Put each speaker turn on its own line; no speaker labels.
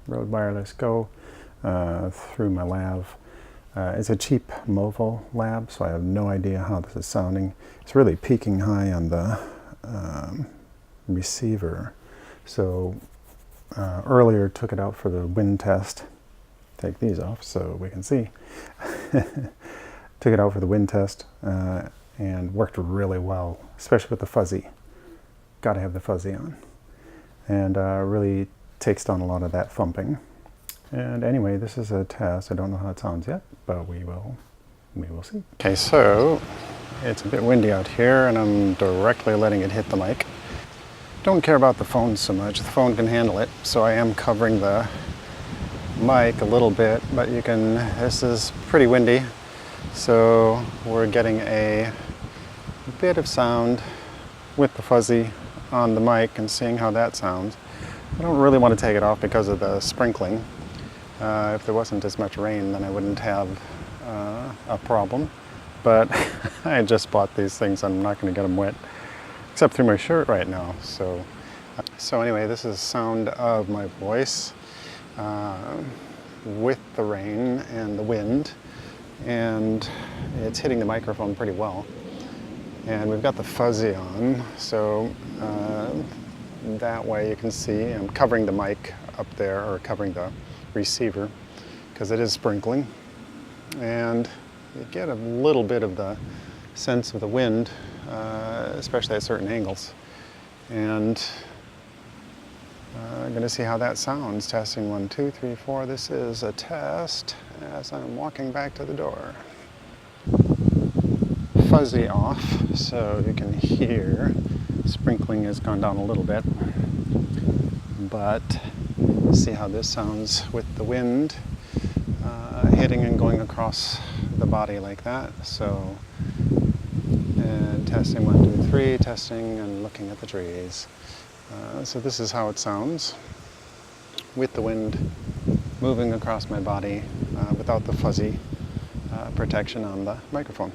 Rode Wireless Go through my lav. It's a cheap Movo lab, so I have no idea how this is sounding. It's really peaking high on the receiver. So earlier took it out for the wind test. Take these off so we can see. Took it out for the wind test and worked really well, especially with the fuzzy. Got to have the fuzzy on. And really takes down a lot of that thumping. And anyway, this is a test. I don't know how it sounds yet, but we will see. Okay, so it's a bit windy out here and I'm directly letting it hit the mic. Don't care about the phone so much. The phone can handle it, so I am covering the mic a little bit, but you can, this is pretty windy, so we're getting a bit of sound with the fuzzy on the mic and seeing how that sounds. I don't really want to take it off because of the sprinkling. If there wasn't as much rain, then I wouldn't have a problem. But I just bought these things and I'm not going to get them wet, except through my shirt right now. So anyway, this is sound of my voice with the rain and the wind, and it's hitting the microphone pretty well. And we've got the fuzzy on, so that way you can see I'm covering the mic up there, or covering the receiver, because it is sprinkling. And you get a little bit of the sense of the wind, especially at certain angles. And I'm going to see how that sounds. Testing 1, 2, 3, 4. This is a test as I'm walking back to the door. Fuzzy off, so you can hear sprinkling has gone down a little bit. But see how this sounds with the wind hitting and going across the body like that. So testing 1, 2, 3, testing and looking at the trees. So this is how it sounds with the wind moving across my body without the fuzzy protection on the microphone.